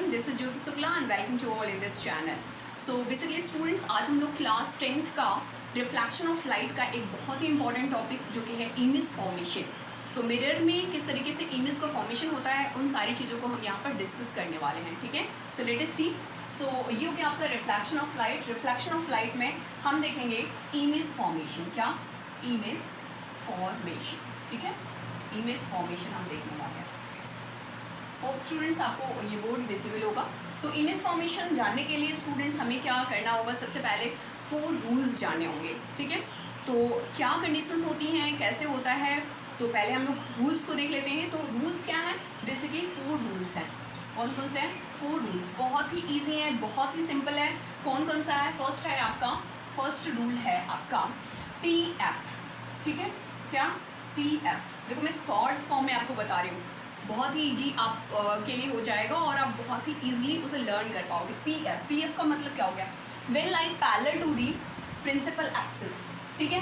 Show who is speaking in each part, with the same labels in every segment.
Speaker 1: Everyone, this is Jyoti Shukla and welcome to all in this channel. So basically students, आज हम लोग class 10th का reflection of light का एक बहुत ही इंपॉर्टेंट टॉपिक जो कि है इमेज फॉर्मेशन। तो मिरर में किस तरीके से इमेज का फॉर्मेशन होता है, उन सारी चीज़ों को हम यहाँ पर डिस्कस करने वाले हैं। ठीक है, सो लेट अस सी। सो ये हो गया आपका reflection of light. Reflection of light में हम देखेंगे इमेज फॉर्मेशन। क्या? Image formation. ठीक है, इमेज फॉर्मेशन हम देखने वाले हैं। होप स्टूडेंट्स आपको ये बोर्ड विजिबल होगा। तो इमेज फॉर्मेशन जानने के लिए स्टूडेंट्स हमें क्या करना होगा, सबसे पहले 4 रूल्स जानने होंगे। ठीक है, तो क्या कंडीशंस होती हैं, कैसे होता है, तो पहले हम लोग रूल्स को देख लेते हैं। तो रूल्स क्या हैं? बेसिकली 4 रूल्स हैं। कौन कौन से हैं? 4 रूल्स। बहुत ही ईजी है, बहुत ही सिंपल है। कौन कौन सा है? फर्स्ट है आपका, फर्स्ट रूल है आपका PF। ठीक है, क्या? PF। देखो मैं शॉर्ट फॉर्म में आपको बता रही हूँ, बहुत ही ईजी आप के लिए हो जाएगा और आप बहुत ही ईजिली उसे लर्न कर पाओगे। PF का मतलब क्या हो गया? When light parallel to the principal axis. ठीक है,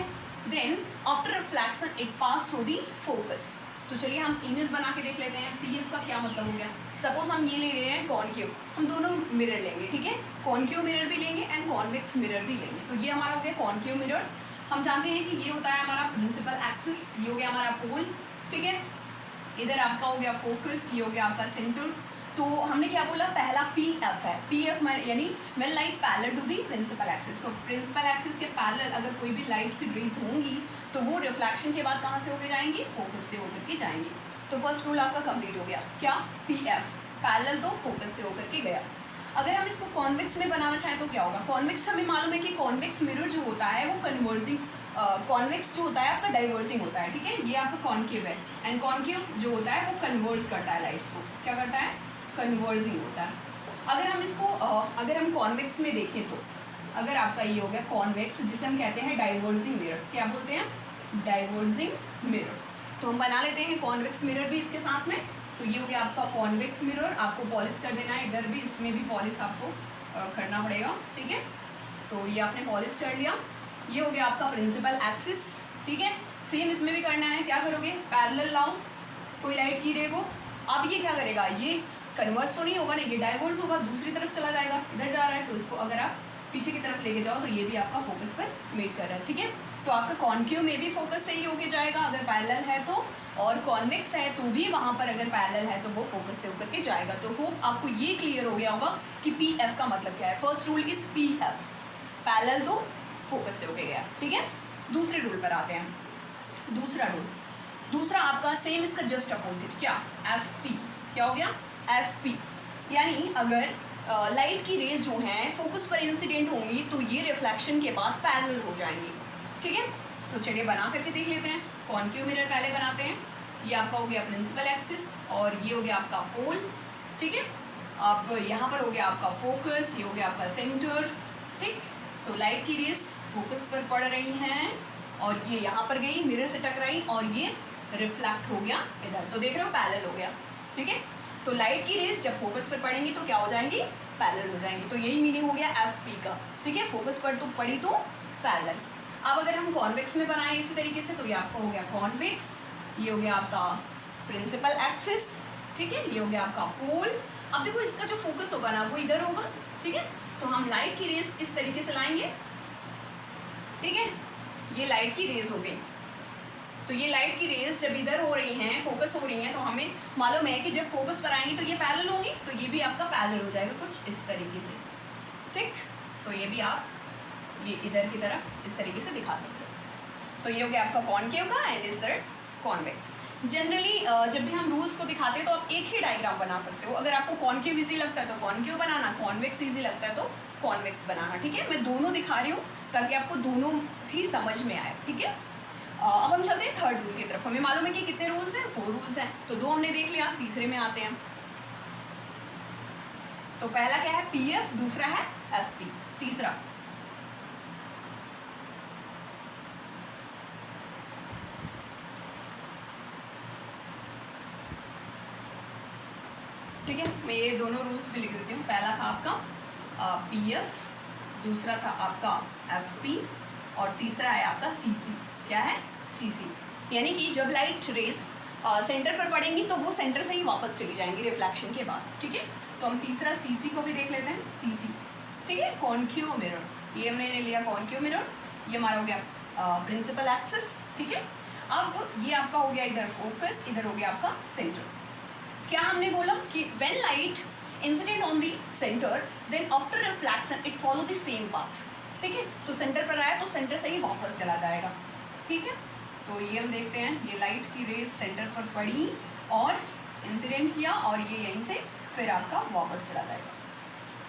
Speaker 1: then after reflection it pass through the focus. तो चलिए हम इमेज बना के देख लेते हैं। PF का क्या मतलब हो गया? सपोज हम ये ले रहे हैं कॉनकेव, हम दोनों मिरर लेंगे। ठीक है, कॉनकेव मिरर भी लेंगे एंड कॉन्वेक्स मिरर भी लेंगे। तो ये हमारा हो गया कॉनकेव मिरर। हम जानते हैं कि ये होता है हमारा प्रिंसिपल एक्सिस, ये हो गया हमारा पोल। ठीक है, इधर आपका हो गया फोकस, ये हो गया आपका सेंटर। तो हमने क्या बोला? पहला PF है। PF यानी when light parallel to the principal axis. तो प्रिंसिपल एक्सिस के पैरेलल अगर कोई भी लाइट की रेज होंगी तो वो रिफ्लेक्शन के बाद कहाँ से होकर जाएंगी? फोकस से होकर के जाएंगी। तो फर्स्ट रूल आपका कंप्लीट हो गया। क्या? PF पैरेलल तो फोकस से होकर के गया। अगर हम इसको कॉन्वेक्स में बनाना चाहें तो क्या होगा? कॉन्वेक्स हमें मालूम है कि कॉन्वेक्स मिरर जो होता है वो कन्वर्जिंग, कॉन्वेक्स जो होता है आपका डाइवर्सिंग होता है। ठीक है, ये आपका कॉन्केव है एंड कॉन्केव जो होता है वो कन्वर्स करता है लाइट्स को। क्या करता है? कन्वर्जिंग होता है। अगर हम इसको अगर हम कॉन्वेक्स में देखें तो अगर आपका ये हो गया कॉन्वेक्स, जिसे हम कहते हैं डाइवर्जिंग मिरर। क्या बोलते हैं? Diverging mirror. तो हम बना लेते हैं कॉन्वेक्स मिरर भी इसके साथ में। तो ये हो गया आपका कॉन्वेक्स मिरर। आपको पॉलिश कर देना है, इधर भी, इसमें भी पॉलिश आपको करना पड़ेगा। ठीक है, तो ये आपने पॉलिश कर लिया। ये हो गया आपका प्रिंसिपल एक्सिस। ठीक है, सेम इसमें भी करना है। क्या करोगे? पैरेलल लाओ कोई लाइट की रे को। अब ये क्या करेगा? ये कन्वर्स तो नहीं होगा ना, ये डाइवर्स होगा, दूसरी तरफ चला जाएगा। इधर जा रहा है तो इसको अगर आप पीछे की तरफ लेके जाओ तो ये भी आपका फोकस पर मेट कर रहा है। ठीक है, तो आपका कॉन्केव में भी फोकस से ही होके जाएगा अगर पैरेलल है तो, और कॉन्वेक्स है तो भी वहाँ पर अगर पैरेलल है तो वो फोकस से होकर के जाएगा। तो होप आपको ये क्लियर हो गया होगा कि PF का मतलब क्या है। First rule is PF, parallel तो फोकस से होके गया। ठीक है, दूसरे रूल पर आते हैं। दूसरा रूल, दूसरा आपका सेम इसका जस्ट अपोजिट। क्या? FP। क्या हो गया? FP यानी अगर लाइट की रेज जो हैं फोकस पर इंसिडेंट होंगी तो ये रिफ्लेक्शन के बाद पैरेलल हो जाएंगी। ठीक है, तो चलिए बना करके देख लेते हैं। कॉन्केव मिरर पहले बनाते हैं। ये आपका हो गया प्रिंसिपल एक्सिस और ये हो गया आपका पोल। ठीक है, अब यहाँ पर हो गया आपका फोकस, ये हो गया आपका सेंटर। ठीक, तो लाइट की रेज फोकस पर पड़ रही हैं और ये यहाँ पर गई, मिरर से टकराई और ये रिफ्लेक्ट हो गया इधर। तो देख रहे हो पैरेलल हो गया। ठीक है, तो लाइट की रेज जब फोकस पर पड़ेंगी तो क्या हो जाएंगी? पैरेलल हो जाएंगी। तो यही मीनिंग हो गया FP का। ठीक है, फोकस पर तो पड़ी तो पैरेलल। अब अगर हम कॉन्वेक्स में बनाएं इसी तरीके से तो ये आपका हो गया कॉन्वेक्स, ये हो गया आपका प्रिंसिपल एक्सिस। ठीक है, ये हो गया आपका पोल। अब देखो इसका जो फोकस होगा ना वो इधर होगा। ठीक है, तो हम लाइट की रेज इस तरीके से लाएंगे। ठीक है, ये लाइट की रेज हो गई। तो ये लाइट की रेज जब इधर हो रही हैं, फोकस हो रही हैं, तो हमें मालूम है कि जब फोकस पर आएंगी तो ये पैरेलल होंगी, तो ये भी आपका पैरेलल हो जाएगा कुछ इस तरीके से। ठीक, तो ये भी आप ये इधर की तरफ इस तरीके से दिखा सकते हो। तो ये हो गया आपका कॉन्केव का एंड इस तरह कॉन्वेक्स। जनरली जब भी हम रूल्स को दिखाते हैं तो आप एक ही डायग्राम बना सकते हो। अगर आपको कॉन्केव ईजी लगता है तो कॉन्केव बनाना, कॉन्वेक्स ईजी लगता है तो कॉन्वेक्स बनाना। ठीक है, मैं दोनों दिखा रही हूँ ताकि आपको दोनों ही समझ में आए। ठीक है, अब हम चलते हैं थर्ड रूल की तरफ। हमें मालूम है कि कितने रूल्स हैं? 4 रूल्स हैं। तो 2 हमने देख लिया, तीसरे में आते हैं। तो पहला क्या है? PF, दूसरा है FP, तीसरा ठीक है, मैं ये दोनों रूल्स भी लिख देती हूँ। पहला था आपका PF, दूसरा था आपका FP और तीसरा है आपका CC। क्या है? CC। यानी कि जब लाइट रेस सेंटर पर पड़ेंगी तो वो सेंटर से ही वापस चली जाएंगी रिफ्लेक्शन के बाद, ठीक है। तो हम तीसरा सीसी को भी देख लेते हैं, सीसी, ठीक है, कॉन्केव मिरर, ये हमने ले लिया कॉन्केव मिरर, ये हमारा हो गया प्रिंसिपल एक्सिस, ठीक है। अब ये आपका हो गया इधर फोकस, इधर हो गया आपका सेंटर। क्या हमने बोला कि when light incident on the centre then after reflection it follow the same path, ठीक है। तो सेंटर पर आया तो सेंटर से ही वापस चला जाएगा, ठीक है। तो ये हम देखते हैं, ये लाइट की रेज सेंटर पर पड़ी और इंसिडेंट किया और ये यहीं से फिर आपका वापस चला जाएगा,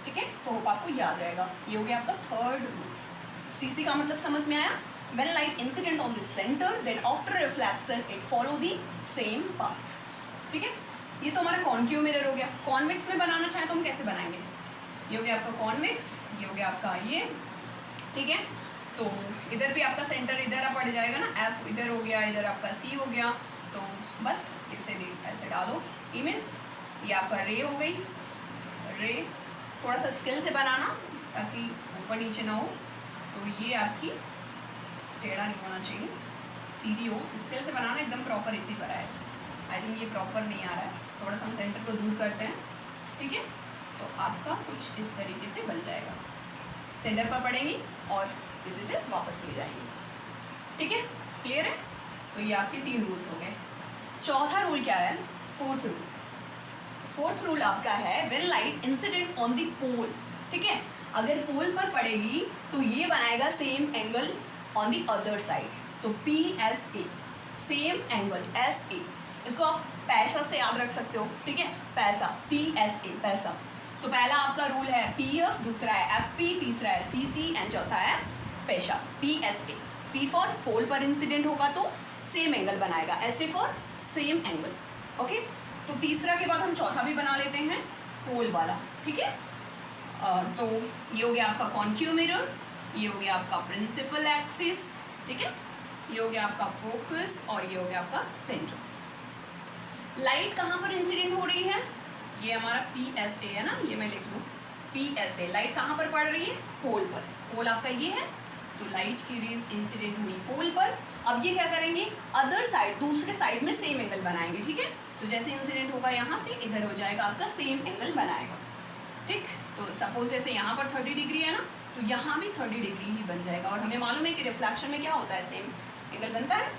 Speaker 1: ठीक है। तो होप आपको याद रहेगा। ये हो गया आपका थर्ड रूल। सीसी का मतलब समझ में आया? When light incident on the centre then after reflection it follow the same path, ठीक है। ये तो हमारा कॉन्केव मिरर हो गया। कॉन्वेक्स में बनाना चाहे तो हम कैसे बनाएंगे? ये हो गया आपका कॉन्वेक्स, ये हो गया आपका ये, ठीक है। तो इधर भी आपका सेंटर इधर पड़ जाएगा ना, एफ इधर हो गया, इधर आपका सी हो गया। तो बस इसे ऐसे डालो इमेज, ये आपका रे हो गई, रे थोड़ा सा स्किल से बनाना ताकि ऊपर नीचे ना हो। तो ये आपकी टेढ़ा नहीं होना चाहिए, सीधी हो, स्किल से बनाना, एकदम प्रॉपर इसी पर आए। आई थिंक ये प्रॉपर नहीं आ रहा है, थोड़ा सा हम सेंटर को दूर करते हैं, ठीक है। तो आपका कुछ इस तरीके से बन जाएगा, सेंटर पर पड़ेंगी और इसी से वापस ले जाएंगे, ठीक है। क्लियर है? तो ये आपके 3 रूल्स हो गए। चौथा रूल क्या है? Fourth rule. फोर्थ रूल आपका है when light incident on the pole, ठीक है। अगर पोल पर पड़ेगी तो ये बनाएगा same angle on the other side, तो PSA, सेम एंगल SA, इसको आप पैसा से याद रख सकते हो, ठीक है, पैसा, PSA, पैसा। तो पहला आपका रूल है PF, दूसरा है FP, तीसरा है CC एंड चौथा है पैसा, PSA। P फॉर पोल पर इंसिडेंट होगा तो सेम एंगल बनाएगा, SA for same angle, okay. तो तीसरा के बाद हम चौथा भी बना लेते हैं, पोल वाला, ठीक है। तो ये हो गया आपका कॉन्केव मिरर, ये हो गया आपका प्रिंसिपल एक्सिस, ठीक है, ये हो गया आपका फोकस और ये हो गया आपका सेंटर। लाइट कहाँ पर इंसिडेंट हो रही है? ये हमारा PSA है ना, ये मैं लिख दूँ, PSA। लाइट कहाँ पर पड़ रही है? पोल पर। पोल आपका ये है, तो लाइट की रेज इंसिडेंट हुई पोल पर। अब ये क्या करेंगे? अदर साइड, दूसरे साइड में सेम एंगल बनाएंगे, ठीक है। तो जैसे इंसिडेंट होगा यहाँ से, इधर हो जाएगा आपका सेम एंगल बनाएगा, ठीक। तो सपोज जैसे यहाँ पर 30 डिग्री है ना, तो यहाँ भी 30 डिग्री ही बन जाएगा। और हमें मालूम है कि रिफ्लेक्शन में क्या होता है, सेम एंगल बनता है।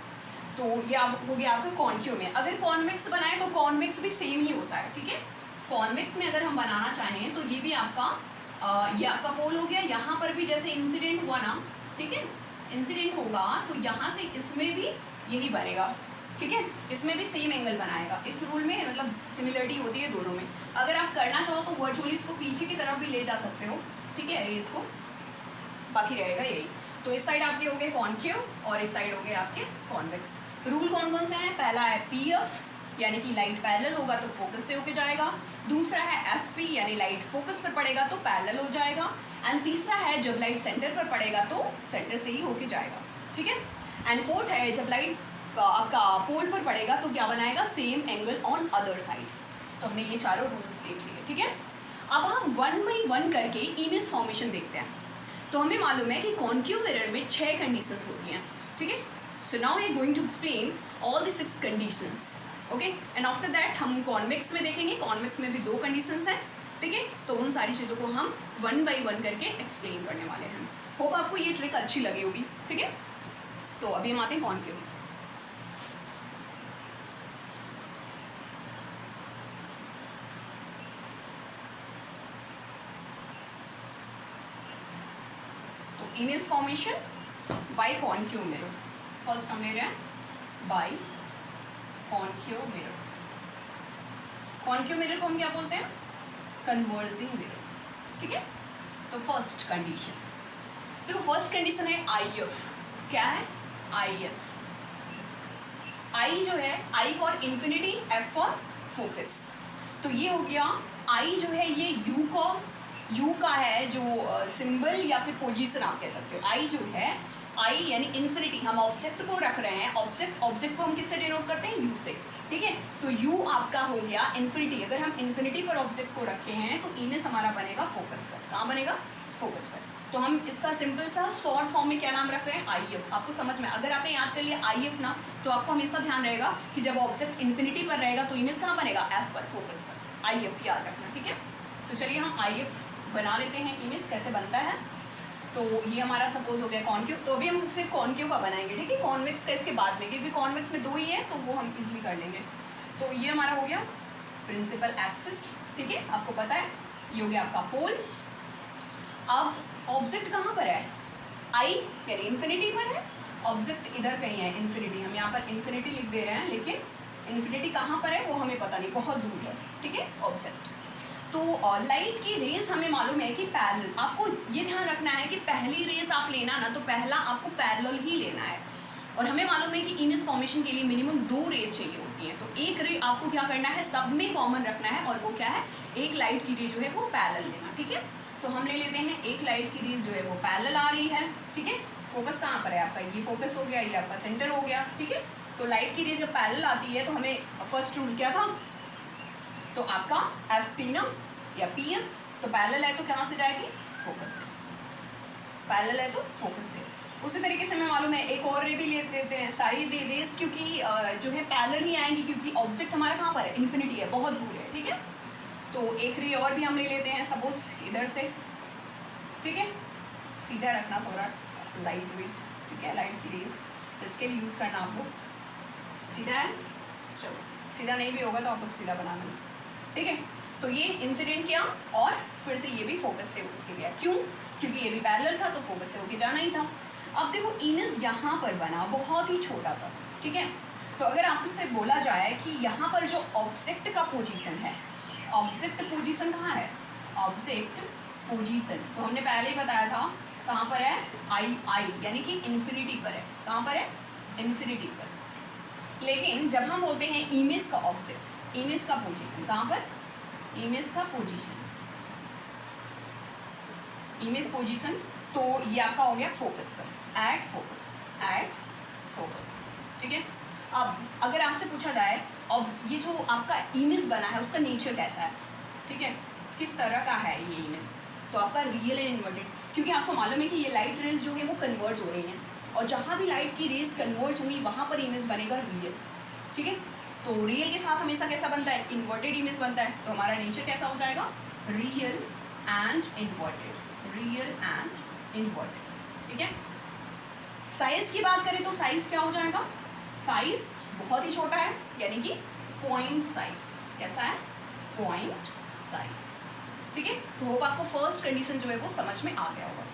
Speaker 1: तो ये हो गया आपका कॉन्केव में। अगर कॉन्वेक्स बनाए तो कॉन्वेक्स भी सेम ही होता है, ठीक है। कॉन्वेक्स में अगर हम बनाना चाहें तो ये भी आपका ये आपका पोल हो गया, यहाँ पर भी जैसे इंसिडेंट हुआ ना, ठीक है, इंसिडेंट होगा तो यहाँ से इसमें भी यही बनेगा, ठीक है, इसमें भी सेम एंगल बनाएगा। इस रूल में मतलब सिमिलरिटी होती है दोनों में। अगर आप करना चाहो तो वर्चुअली इसको पीछे की तरफ भी ले जा सकते हो, ठीक है, इसको बाकी रहेगा यही। तो इस साइड आपके हो गए कॉन्केव और इस साइड हो गए आपके कॉन्वेक्स। रूल कौन कौन से हैं? पहला है PF, यानी कि लाइट पैरेलल होगा तो फोकस से होके जाएगा। दूसरा है FP, यानी लाइट फोकस पर पड़ेगा तो पैरेलल हो जाएगा। एंड तीसरा है जब लाइट सेंटर पर पड़ेगा तो सेंटर से ही होके जाएगा, ठीक है। एंड फोर्थ है जब लाइट आपका पोल पर पड़ेगा तो क्या बनाएगा? Same angle on other side. तो हमने ये चारों रूल्स देख लिए, ठीक है। अब हम 1 बाई 1 करके इमेज फॉर्मेशन देखते हैं। तो हमें मालूम है कि कॉन्केव मिरर में 6 कंडीशंस होती हैं, ठीक है। So now we are going to explain all the 6 conditions, okay. And after that हम कॉन्वेक्स में देखेंगे, कॉन्वेक्स में भी 2 कंडीशंस हैं, ठीक है। तो उन सारी चीज़ों को हम 1 बाई 1 करके एक्सप्लेन करने वाले हैं। होप आपको ये ट्रिक अच्छी लगी होगी, ठीक है। तो अभी हम आते हैं concave. Image formation by concave mirror. First हम ले रहे हैं by concave mirror. Concave mirror को हम क्या बोलते हैं? कन्वर्जिंग मिरर, ठीक है। तो फर्स्ट कंडीशन देखो, फर्स्ट कंडीशन है IF। क्या है? IF। I जो है, I for infinity, F for focus. तो ये हो गया I जो है, ये U का है जो सिंबल या फिर पोजीशन आप कह सकते हो। I जो है, I यानी इन्फिनिटी, हम ऑब्जेक्ट को रख रहे हैं, ऑब्जेक्ट को हम किससे डिनोट करते हैं? U से, ठीक है। तो U आपका हो गया इन्फिनिटी। अगर हम इन्फिनिटी पर ऑब्जेक्ट को रखे हैं तो इमेज हमारा बनेगा फोकस पर। कहाँ बनेगा? फोकस पर। तो हम इसका सिंपल सा शॉर्ट फॉर्म में क्या नाम रख रहे हैं, IF। आपको समझ में, अगर आपने याद कर लिया IF ना, तो आपको हमेशा ध्यान रहेगा कि जब ऑब्जेक्ट इन्फिनिटी पर रहेगा तो इमेज कहाँ बनेगा, F पर, फोकस पर। IF याद रखना, ठीक है। तो चलिए हम IF बना लेते हैं। इमेज कैसे बनता है, तो ये हमारा सपोज हो गया कॉन्केव। तो अभी हम सिर्फ कॉन्केव का बनाएंगे, ठीक है। कॉन्वेक्स का इसके बाद में, क्योंकि कॉन्वेक्स में 2 ही है तो वो हम इजीली कर लेंगे। तो ये हमारा हो गया प्रिंसिपल एक्सिस, ठीक है, आपको पता है। ये हो गया आपका पोल। अब ऑब्जेक्ट कहाँ पर है, आई यानी इन्फिनिटी पर है। ऑब्जेक्ट इधर कहीं है, इन्फिनिटी, हम यहाँ पर इन्फिनिटी लिख दे रहे हैं, लेकिन इन्फिनिटी कहाँ पर है वो हमें पता नहीं, बहुत दूर है, ठीक है, ऑब्जेक्ट। तो लाइट की रेज हमें मालूम है कि पैरेलल, आपको ये ध्यान रखना है कि पहली रेज आप लेना ना, तो पहला आपको पैरेलल ही लेना है। और हमें मालूम है कि इमेज फॉर्मेशन के लिए मिनिमम 2 रेज चाहिए होती हैं। तो एक रे आपको क्या करना है, सब में कॉमन रखना है, और वो क्या है, एक लाइट की रे जो है वो पैरेलल लेना, ठीक है। तो हम ले लेते हैं एक लाइट की रेज जो है वो पैरेलल आ रही है, ठीक है। फोकस कहाँ पर है आपका, ये फोकस हो गया, ये आपका सेंटर हो गया, ठीक है। तो लाइट की रेज जब पैरेलल आती है तो हमें फर्स्ट रूल क्या था, तो आपका FP ना या PF, तो पैरेलल है तो कहाँ से जाएगी, फोकस से। पैरेलल है तो फोकस से। उसी तरीके से हमें मालूम है एक और रे भी ले देते हैं। सारी रेस क्योंकि जो है पैरेलल ही आएंगी, क्योंकि ऑब्जेक्ट हमारा कहाँ पर है, इन्फिनिटी है, बहुत दूर है, ठीक है। तो एक रे और भी हम ले लेते हैं, सपोज इधर से, ठीक है। सीधा रखना, थोड़ा लाइट वेट, ठीक है, लाइट की रेस इसके लिए यूज़ करना आपको। सीधा है, चलो सीधा नहीं भी होगा तो आप लोग सीधा बना लेंगे, ठीक है। तो ये इंसिडेंट किया और फिर से ये भी फोकस से होके गया, क्यों, क्योंकि ये भी पैरेलल था तो फोकस से होके जाना ही था। अब देखो इमेज यहाँ पर बना बहुत ही छोटा सा, ठीक है। तो अगर आपसे बोला जाए कि यहाँ पर जो ऑब्जेक्ट का पोजीशन है, ऑब्जेक्ट पोजीशन कहाँ है, ऑब्जेक्ट पोजीशन तो हमने पहले ही बताया था कहाँ पर है, आई यानी कि इन्फिनिटी पर है। कहाँ पर है, इन्फिनिटी पर। लेकिन जब हम बोलते हैं इमेज का ऑब्जेक्ट, इमेज का पोजीशन कहाँ पर, इमेज का पोजीशन, इमेज पोजीशन, तो ये आपका हो गया फोकस पर, एट फोकस, एट फोकस, ठीक है। अब अगर आपसे पूछा जाए और ये जो आपका इमेज बना है उसका नेचर कैसा है, ठीक है, किस तरह का है ये इमेज, तो आपका रियल एंड इन्वर्टेड, क्योंकि आपको मालूम है कि ये लाइट रेज जो है वो कन्वर्ज हो रही हैं, और जहाँ भी लाइट की रेज कन्वर्ज होंगी वहाँ पर इमेज बनेगा रियल, ठीक है। तो रियल के साथ हमेशा कैसा बनता है, इन्वर्टेड इमेज बनता है। तो हमारा नेचर कैसा हो जाएगा, real and inverted, real and inverted, ठीक है। साइज की बात करें तो साइज क्या हो जाएगा, साइज बहुत ही छोटा है, यानी कि पॉइंट साइज। कैसा है, पॉइंट साइज, ठीक है। तो होप आपको फर्स्ट कंडीशन जो है वो समझ में आ गया होगा।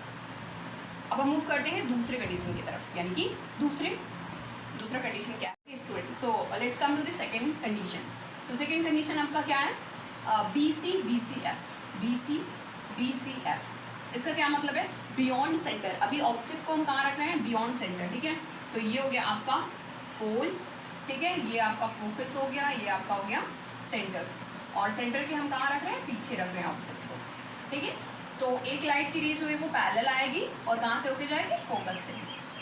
Speaker 1: अब हम मूव करते हैं दूसरे कंडीशन की तरफ, यानी कि दूसरा कंडीशन क्या है student. So let's come to the second condition. तो सेकंड कंडीशन आपका क्या है, BC BCF, BC BCF। इसका क्या मतलब है, बियॉन्ड सेंटर। अभी ऑब्जेक्ट को हम कहाँ रख रहे हैं, बियॉन्ड सेंटर, ठीक है। तो ये हो गया आपका पोल, ठीक है, ये आपका फोकस हो गया, ये आपका हो गया सेंटर, और सेंटर के हम कहाँ रख रहे हैं, पीछे रख रहे हैं ऑब्जेक्ट को, ठीक है। तो एक लाइट की रे जो है वो पैरेलल आएगी और कहाँ से होके जाएगी, फोकस से,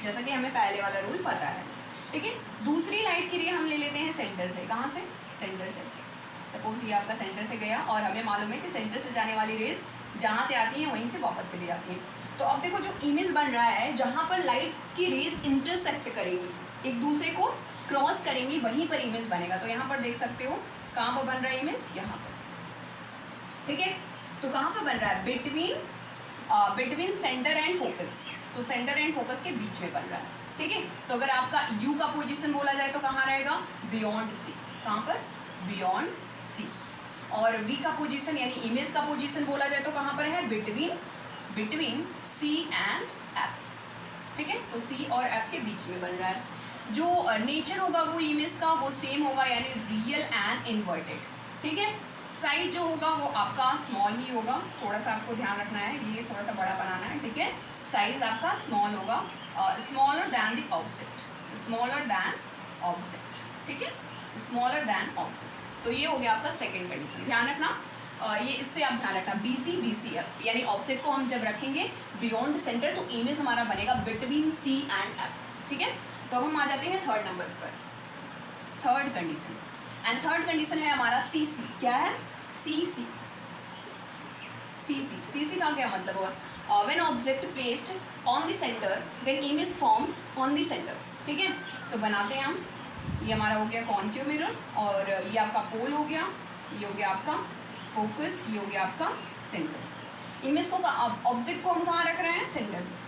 Speaker 1: जैसा कि हमें पहले वाला रूल पता है, ठीक है। दूसरी लाइट की रे हम ले लेते हैं सेंटर से। कहाँ से, सेंटर से। सपोज ये आपका सेंटर से गया और हमें मालूम है कि सेंटर से जाने वाली रेज जहाँ से आती हैं वहीं से वापस चली जाती हैं। तो अब देखो जो इमेज बन रहा है, जहाँ पर लाइट की रेज इंटरसेक्ट करेगी, एक दूसरे को क्रॉस करेंगी, वहीं पर इमेज बनेगा। तो यहाँ पर देख सकते हो कहाँ पर बन रहा है इमेज, यहाँ पर, ठीक है। तो कहाँ पर बन रहा है, बिटवीन सेंटर एंड फोकस। तो सेंटर एंड फोकस के बीच में बन रहा है, ठीक है। तो अगर आपका U का पोजीशन बोला जाए तो कहाँ रहेगा, बियॉन्ड C। कहाँ पर, बियॉन्ड C। और V का पोजीशन यानी इमेज का पोजीशन बोला जाए तो कहाँ पर है, बिटवीन C एंड F, ठीक है। तो C और F के बीच में बन रहा है। जो नेचर होगा वो इमेज का वो सेम होगा, यानी रियल एंड इन्वर्टेड, ठीक है। साइज जो होगा वो आपका स्मॉल ही होगा, थोड़ा सा आपको ध्यान रखना है, ये थोड़ा सा बड़ा बनाना है, ठीक है। साइज आपका स्मॉल होगा, smaller than the object, smaller than object, ठीक है, स्मॉलर दैन ऑब्जेक्ट। तो ये हो गया आपका सेकंड कंडीशन, ध्यान रखना। ये इससे आप ध्यान रखना, BC BCF यानी ऑब्जेक्ट को हम जब रखेंगे बियॉन्ड सेंटर तो इमेज हमारा बनेगा बिटवीन C एंड F, ठीक है। तो अब हम आ जाते हैं थर्ड नंबर पर, third condition. And third condition है हमारा CC। क्या है, CC, सी का क्या मतलब होगा, when object placed on the centre then image form on the centre. ठीक है, तो बनाते हैं हम। ये हमारा हो गया कॉन्केव मिरर, और ये आपका पोल हो गया, ये हो गया आपका फोकस, ये हो गया आपका सेंटर। इमेज को ऑब्जेक्ट को हम कहाँ रख रहे हैं, सेंटर में।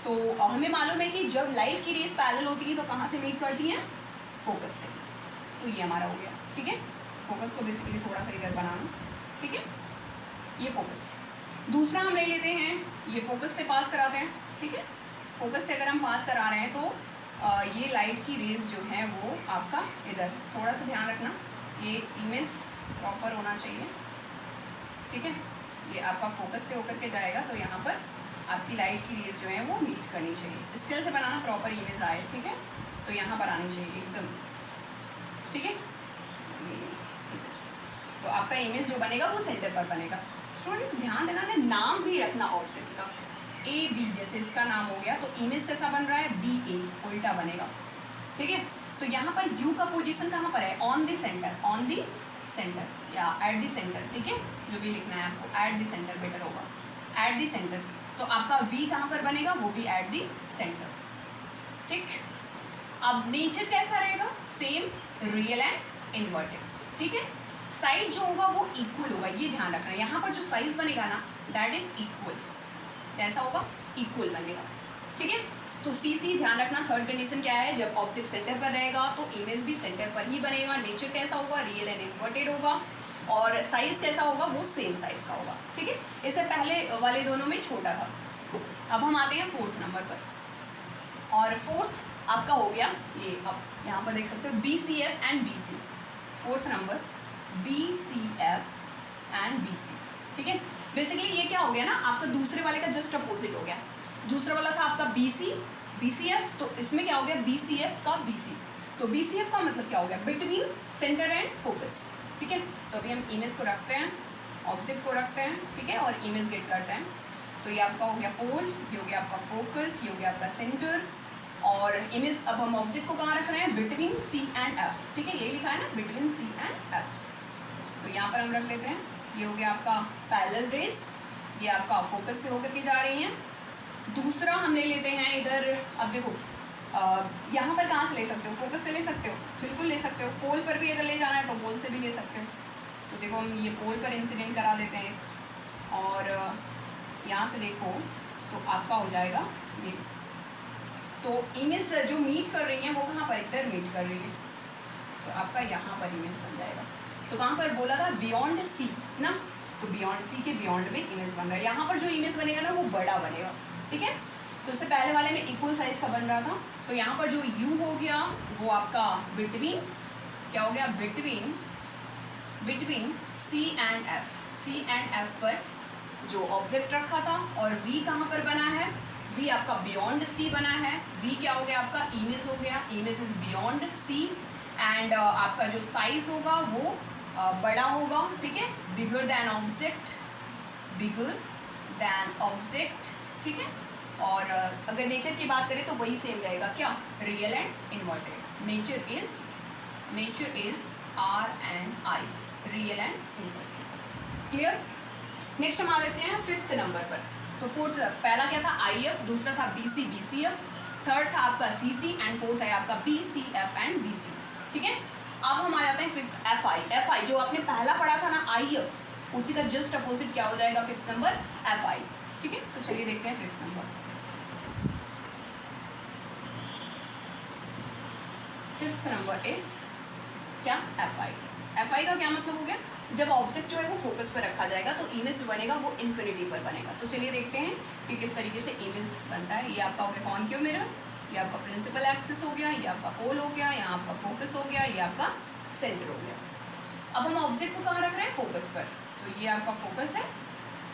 Speaker 1: तो हमें मालूम है कि जब लाइट की रेस पैरेलल होती है तो कहाँ से मीट करती हैं, फोकस से। तो ये हमारा हो गया। ठीक है, फोकस को बेसिकली थोड़ा सा इधर बनाना। ठीक है, ये फोकस। दूसरा हम ले लेते हैं, ये फोकस से पास कराते हैं। ठीक है, फोकस से अगर हम पास करा रहे हैं तो ये लाइट की रेज जो है वो आपका इधर, थोड़ा सा ध्यान रखना, ये इमेज प्रॉपर होना चाहिए। ठीक है, ये आपका फोकस से होकर के जाएगा तो यहाँ पर आपकी लाइट की रेज जो है वो मीट करनी चाहिए। स्केल से बनाना, प्रॉपर इमेज आए। ठीक है, तो यहाँ पर आनी चाहिए एकदम। ठीक है, तो आपका इमेज जो बनेगा वो सेंटर पर बनेगा। स्टूडेंट्स ध्यान देना है, नाम भी रखना ऑब्जेक्ट का। ए बी, जैसे इसका नाम हो गया तो इमेज कैसा बन रहा है, बी ए, उल्टा बनेगा। ठीक है, तो यहाँ पर यू का पोजीशन कहाँ पर है, on the centre, on the centre या एट द सेंटर। ठीक है, जो भी लिखना है आपको, एट द सेंटर बेटर होगा, एट द सेंटर। तो आपका वी कहाँ पर बनेगा, वो भी एट द सेंटर। ठीक, अब नेचर कैसा रहेगा, सेम, रियल एंड इन्वर्टेड। ठीक है, साइज जो होगा वो इक्वल होगा, ये ध्यान रखना है। यहाँ पर जो साइज बनेगा ना, दैट इज इक्वल। कैसा होगा, इक्वल बनेगा। ठीक है, तो सी ध्यान रखना। थर्ड कंडीशन क्या है, जब ऑब्जेक्ट सेंटर पर रहेगा तो इमेज भी सेंटर पर ही बनेगा। नेचर कैसा होगा, रियल एंड इन्वर्टेड होगा, और साइज कैसा होगा, वो सेम साइज का होगा। ठीक है, इससे पहले वाले दोनों में छोटा था। अब हम आते हैं फोर्थ नंबर पर, और फोर्थ आपका हो गया ये, अब यहाँ पर देख सकते हो BCF and BC। Fourth number BCF and BC। ठीक है, बेसिकली ये क्या हो गया ना, आपका दूसरे वाले का जस्ट अपोजिट हो गया। दूसरा वाला था आपका BCF, तो इसमें क्या हो गया, BCF का BC। तो BCF का मतलब क्या हो गया, बिटवीन सेंटर एंड फोकस। ठीक है, तो अभी हम इमेज को रखते हैं, ऑब्जेक्ट को रखते हैं। ठीक है, और इमेज गेट करते हैं। तो ये आपका हो गया पोल, ये हो गया आपका फोकस, ये हो गया आपका सेंटर, और इमेज। अब हम ऑब्जेक्ट को कहाँ रख रहे हैं, बिटवीन C एंड F। ठीक है, ये लिखा है ना, बिटवीन C एंड F। तो यहाँ पर हम रख लेते हैं, ये हो गया आपका पैरेलल रेस, ये आपका फोकस से होकर के जा रही हैं। दूसरा हम ले लेते हैं इधर, अब देखो यहाँ पर कहाँ से ले सकते हो, फोकस से ले सकते हो, बिल्कुल ले सकते हो। पोल पर भी अगर ले जाना है तो पोल से भी ले सकते हो। तो देखो हम ये पोल पर इंसिडेंट करा देते हैं, और यहाँ से देखो तो आपका हो जाएगा ये। तो इमेज जो मीट कर रही है वो कहाँ पर, इधर मीट कर रही है, तो आपका यहाँ पर इमेज बन जाएगा। तो कहाँ पर बोला था, बियॉन्ड C ना, तो बियॉन्ड C के बियॉन्ड में इमेज बन रहा है। यहाँ पर जो इमेज बनेगा ना वो बड़ा बनेगा। ठीक है, तो इससे पहले वाले में इक्वल साइज का बन रहा था, तो यहाँ पर जो U हो गया वो आपका बिटवीन, क्या हो गया, between C and F। C and F पर जो ऑब्जेक्ट रखा था, और V कहाँ पर बना है, V आपका बियॉन्ड C बना है। V क्या हो गया आपका, इमेज हो गया, image is beyond C, and आपका जो साइज होगा वो बड़ा होगा। ठीक है, बिगर दैन ऑब्जेक्ट। ठीक है, और अगर नेचर की बात करें तो वही सेम रहेगा, क्या, real and inverted. Nature is RNI, real and inverted. Clear. Next हम आ लेते हैं फिफ्थ नंबर पर। तो फोर्थ, पहला क्या था, IF, दूसरा था BCF, थर्ड था आपका CC, एंड फोर्थ है आपका BCF एंड BC। ठीक है, अब हम आ जाते हैं फिफ्थ, FI। जो आपने पहला पढ़ा था ना IF, उसी का जस्ट अपोजिट क्या हो जाएगा, फिफ्थ नंबर FI। ठीक है, तो चलिए देखते हैं fifth number. Fifth number is क्या, FI का क्या मतलब हो गया, जब ऑब्जेक्ट जो है वो फोकस पर रखा जाएगा तो इमेज जो बनेगा वो इन्फिनिटी पर बनेगा। तो चलिए देखते हैं कि किस तरीके से इमेज बनता है। ये आपका हो गया कॉन्केव मिरर, ये आपका प्रिंसिपल एक्सिस हो गया, ये आपका पोल हो गया, यहाँ आपका फोकस हो गया, ये आपका सेंटर हो गया। अब हम ऑब्जेक्ट को कहाँ रख रहे हैं, फोकस पर। तो ये आपका फोकस है,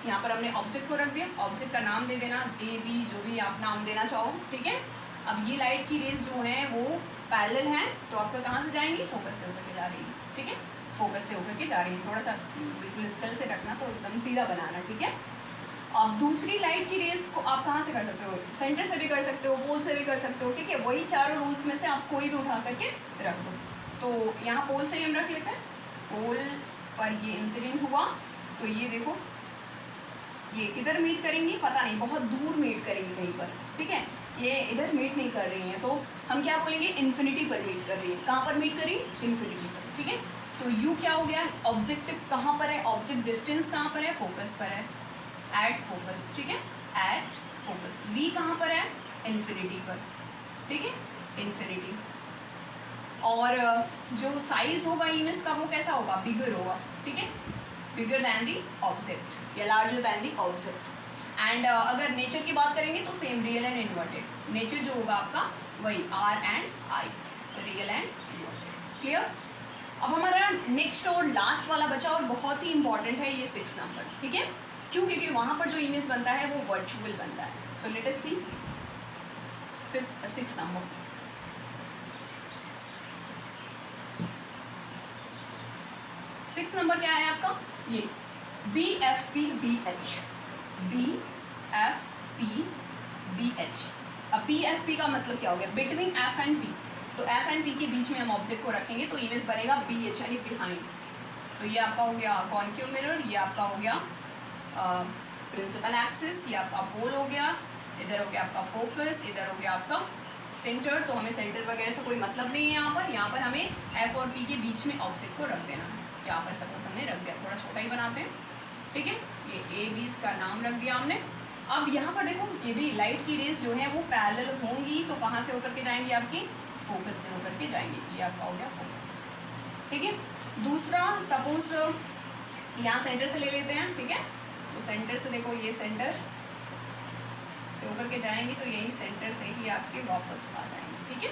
Speaker 1: यहाँ पर हमने ऑब्जेक्ट को रख दिया। ऑब्जेक्ट का नाम दे देना, AB, जो भी आप नाम देना चाहो। ठीक है, अब ये लाइट की रेज जो है वो पैरेलल हैं, तो आपका कहाँ से जाएंगी, फोकस से होकर के जा रही है। ठीक है, फोकस से होकर के जा रही है। थोड़ा सा बिल्कुल स्केल से रखना, तो एकदम सीधा बनाना। ठीक है, अब दूसरी लाइट की रेस को आप कहाँ से कर सकते हो, सेंटर से भी कर सकते हो, पोल से भी कर सकते हो। ठीक है, वही चारों रूल्स में से आप कोई भी उठा करके रख दो। तो यहाँ पोल से ही हम रख लेते हैं। पोल पर ये इंसिडेंट हुआ, तो ये देखो, ये किधर मीट करेंगी पता नहीं, बहुत दूर मीट करेंगी कहीं पर, ठीक है। ये इधर मीट नहीं कर रही हैं, तो हम क्या बोलेंगे, इन्फिनिटी पर मीट कर रही है। कहाँ पर मीट करी, इन्फिनिटी पर, ठीक है। तो यू क्या हो गया, ऑब्जेक्टिव कहाँ पर है, ऑब्जेक्ट डिस्टेंस कहाँ पर है, फोकस पर है, एट फोकस, ठीक है, एट फोकस। वी कहाँ पर है, इन्फिनिटी पर, ठीक है, इन्फिनिटी। और जो साइज होगा इमेज का वो कैसा होगा, बिगर होगा, ठीक है, बिगर दैन दी ऑब्जेक्ट या larger than the object. And अगर नेचर की बात करेंगे तो same, real and inverted. Nature जो होगा आपका वही R and I, real and inverted. Clear. अब हमारा नेक्स्ट और लास्ट वाला बचा और बहुत ही इंपॉर्टेंट है ये 6 नंबर, ठीक है। क्यों, क्योंकि वहाँ पर जो इमेज बनता है वो वर्चुअल बनता है। सो लेट अस सी 6 नंबर। सिक्स नंबर क्या है आपका, ये BFP-BH, BFP-BH। अब BFP का मतलब क्या हो गया, बिटवीन F एंड P। तो F एंड P के बीच में हम ऑब्जेक्ट को रखेंगे तो इमेज बनेगा BH यानी बिहाइंड। तो ये आपका हो गया कॉन्केव मिरर, ये आपका हो गया प्रिंसिपल एक्सिस, ये आपका पोल हो गया, इधर हो गया आपका फोकस, इधर हो गया आपका सेंटर। तो हमें सेंटर वगैरह से कोई मतलब नहीं है यहाँ पर हमें F और P के बीच में ऑब्जेक्ट को रख देना है। यहाँ पर सपोज हमने रख दिया, थोड़ा छोटा ही बनाते हैं, ठीक है। ये A-B इसका नाम रख दिया हमने। अब यहाँ पर देखो, ये भी लाइट की रेज जो है वो पैरेलल होंगी, तो कहाँ से होकर के जाएंगी, आपकी फोकस से होकर के जाएंगी। ये आपका हो गया फोकस, ठीक है। दूसरा सपोज यहाँ सेंटर से ले लेते हैं, ठीक है। तो सेंटर से देखो, ये सेंटर से होकर के जाएंगी तो यही सेंटर से ही आपके वापस आ जाएंगे, ठीक है।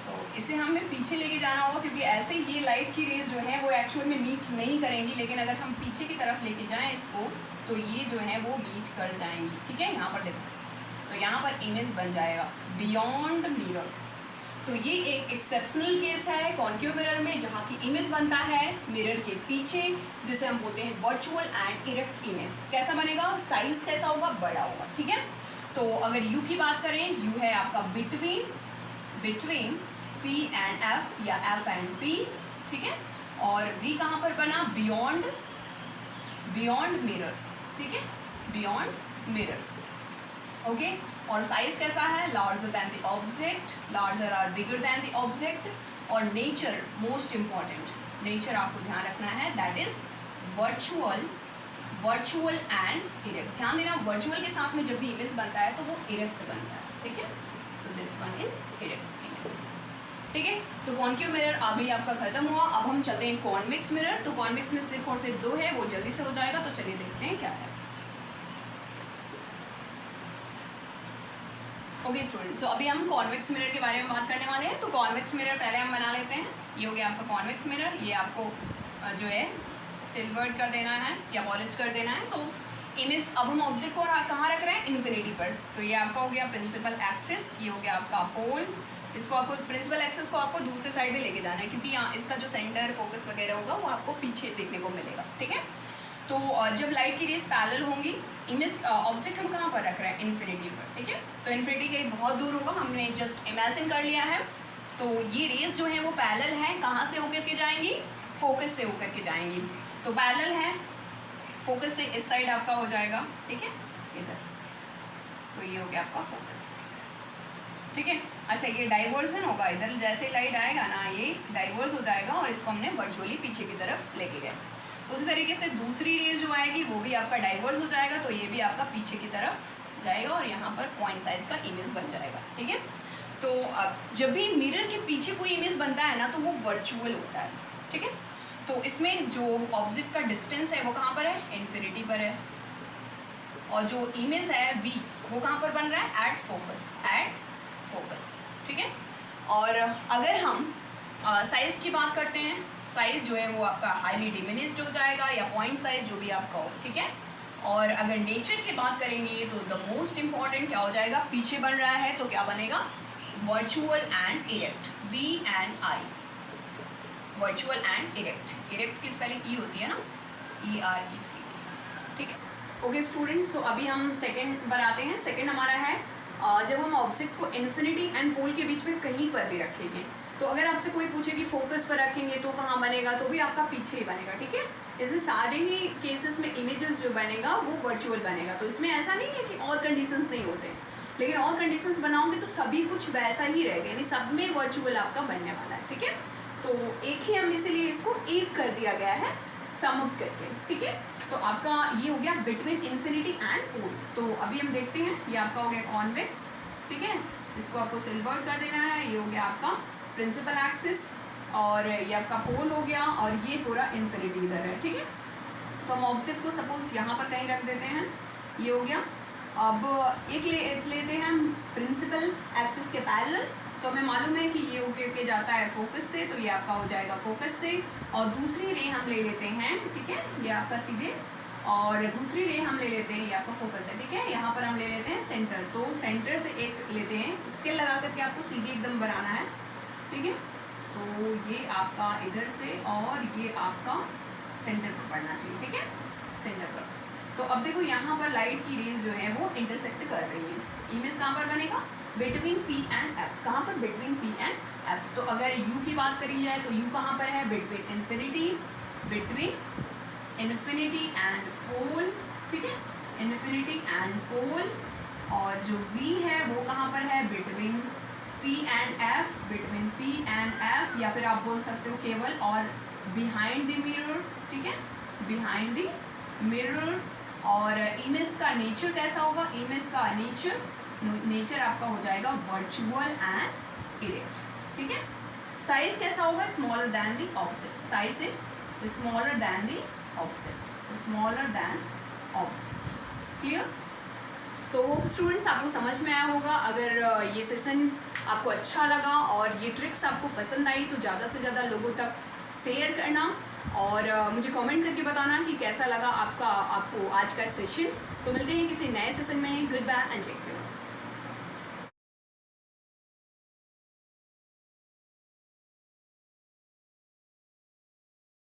Speaker 1: तो इसे हमें पीछे लेके जाना होगा, क्योंकि ऐसे ये लाइट की रेज जो है वो एक्चुअल में मीट नहीं करेंगी, लेकिन अगर हम पीछे की तरफ लेके जाएं इसको तो ये जो है वो मीट कर जाएंगी, ठीक है। यहाँ पर देखो, तो यहाँ पर इमेज बन जाएगा बियॉन्ड मिरर। तो ये एक एक्सेप्शनल केस है कॉन्केव मिरर में, जहाँ की इमेज बनता है मिरर के पीछे, जिसे हम बोलते हैं वर्चुअल एंड इरेक्ट इमेज। कैसा बनेगा, साइज कैसा होगा, बड़ा होगा, ठीक है। तो अगर यू की बात करें, यू है आपका बिटवीन P एंड F या F एंड P, ठीक है। और V कहाँ पर बना, बियॉन्ड मिरर, ठीक है, बियॉन्ड मिरर, ओके। और साइज कैसा है, larger than the object, larger और बिगर दैन द ऑब्जेक्ट। और नेचर, मोस्ट इम्पॉर्टेंट नेचर आपको ध्यान रखना है, that is virtual and erect. ध्यान देना, वर्चुअल के साथ में जब भी इमेज बनता है तो वो इरेक्ट बनता है, ठीक है। So this one is erect image, ठीक है। तो कॉन्केव मिरर अभी आपका खत्म हुआ। अब हम चलते हैं कॉन्वेक्स मिरर। तो कॉन्वेक्स में सिर्फ और सिर्फ 2 है, वो जल्दी से हो जाएगा, तो चलिए देखते हैं क्या है। ओके स्टूडेंट, सो अभी हम कॉन्वेक्स मिरर के बारे में बात करने वाले हैं। तो कॉन्वेक्स मिरर पहले हम बना लेते हैं। ये हो गया आपका कॉन्वेक्स मिरर। ये आपको जो है सिल्वर्ड कर देना है या पॉलिश कर देना है। तो इमेज, अब हम ऑब्जेक्ट को कहाँ रख रहे हैं, इन्फिनिटी पर। तो ये आपका हो गया प्रिंसिपल एक्सिस, ये हो गया आपका पोल। इसको आपको प्रिंसिपल एक्सिस को आपको दूसरे साइड में लेके जाना है, क्योंकि यहाँ इसका जो सेंटर फोकस वगैरह होगा वो आपको पीछे देखने को मिलेगा, ठीक है। तो जब लाइट की रेज पैरेलल होंगी, इमेज ऑब्जेक्ट हम कहाँ पर रख रहे हैं, इन्फिनिटी पर, ठीक है। तो इन्फिनिटी के बहुत दूर होगा, हमने जस्ट इमेजिन कर लिया है। तो ये रेज जो है वो पैरेलल है, कहाँ से होकर के जाएंगी, फोकस से होकर के जाएंगी। तो पैरेलल है, फोकस से इस साइड आपका हो जाएगा, ठीक है, इधर। तो ये हो गया आपका फोकस, ठीक है। अच्छा, ये डाइवर्जन होगा, इधर जैसे लाइट आएगा ना ये डाइवर्स हो जाएगा और इसको हमने वर्चुअली पीछे की तरफ लेके गए। उसी तरीके से दूसरी रेज जो आएगी वो भी आपका डाइवर्स हो जाएगा, तो ये भी आपका पीछे की तरफ जाएगा और यहाँ पर पॉइंट साइज का इमेज बन जाएगा, ठीक है। तो अब जब भी मिरर के पीछे कोई इमेज बनता है ना तो वो वर्चुअल होता है, ठीक है। तो इसमें जो ऑब्जेक्ट का डिस्टेंस है वो कहाँ पर है, इन्फिनिटी पर है। और जो इमेज है वी वो कहाँ पर बन रहा है, एट फोकस, ठीक है। और अगर हम साइज़ की बात करते हैं, साइज़ जो है वो आपका हाईली डिमिनिश्ड हो जाएगा या पॉइंट साइज जो भी आपका हो, ठीक है। और अगर नेचर की बात करेंगे तो द मोस्ट इम्पॉर्टेंट क्या हो जाएगा, पीछे बन रहा है तो क्या बनेगा, virtual and erect, V and I, virtual and erect. Erect की स्पेलिंग ई होती है ना, ERECT, ठीक है। ओके स्टूडेंट्स, तो अभी हम सेकंड पर आते हैं। सेकंड हमारा है जब हम ऑब्जेक्ट को इन्फिनिटी एंड पोल के बीच में कहीं पर भी रखेंगे। तो अगर आपसे कोई पूछे कि फोकस पर रखेंगे तो कहाँ बनेगा, तो भी आपका पीछे ही बनेगा, ठीक है। इसमें सारे ही केसेस में इमेजेस जो बनेगा वो वर्चुअल बनेगा। तो इसमें ऐसा नहीं है कि और कंडीशंस नहीं होते, लेकिन और कंडीशंस बनाओगे तो सभी कुछ वैसा ही रहेगा, यानी सब में वर्चुअल आपका बनने वाला है। ठीक है, तो एक ही हम इसीलिए इसको एक कर दिया गया है सम अप करके। ठीक है, तो आपका ये हो गया बिटवीन इन्फिनिटी एंड पोल। तो अभी हम देखते हैं, ये आपका हो गया कॉन्वेक्स। ठीक है, इसको आपको सिल्वर कर देना है। ये हो गया आपका प्रिंसिपल एक्सिस, और ये आपका पोल हो गया, और ये पूरा इन्फिनिटी इधर है। ठीक है, तो हम ऑब्जेक्ट को सपोज यहाँ पर कहीं रख देते हैं, ये हो गया। अब एक लेते हैं हम प्रिंसिपल एक्सिस के पैरेलल, तो हमें मालूम है कि ये होके के जाता है फोकस से, तो ये आपका हो जाएगा फोकस से। और दूसरी रे हम ले लेते हैं, ठीक है, ये आपका सीधे, और दूसरी रे हम ले लेते हैं, ये आपका फोकस है। ठीक है, यहाँ पर हम ले लेते हैं सेंटर, तो सेंटर से एक लेते हैं, स्केल लगा करके आपको सीधे एकदम बनाना है। ठीक है, तो ये आपका इधर से और ये आपका सेंटर पर पड़ना चाहिए। ठीक है, सेंटर पर। तो अब देखो यहाँ पर लाइट की रेज जो है वो इंटरसेक्ट कर रही है। इमेज कहाँ पर बनेगा? Between P and F। कहाँ पर? Between P and F। तो अगर U की बात करी जाए तो U कहाँ पर है? Between infinity and pole. ठीक है, इन्फिनिटी एंड पोल। और जो V है वो कहाँ पर है? Between P and F, between P and F, या फिर आप बोल सकते हो केवल और बिहाइंड द मिरर। ठीक है, बिहाइंड द मिरर। और इमेज का नेचर कैसा होगा? इमेज का नेचर आपका हो जाएगा वर्चुअल एंड इरेक्ट। ठीक है, साइज कैसा होगा? Smaller than the object. Size is smaller than the object, smaller than object. Clear? तो होप स्टूडेंट्स आपको समझ में आया होगा। अगर ये सेशन आपको अच्छा लगा और ये ट्रिक्स आपको पसंद आई तो ज़्यादा से ज़्यादा लोगों तक शेयर करना, और मुझे कमेंट करके बताना कि कैसा लगा आपको आज का सेशन। तो मिलते हैं किसी नए सेशन में। Good bye and take care.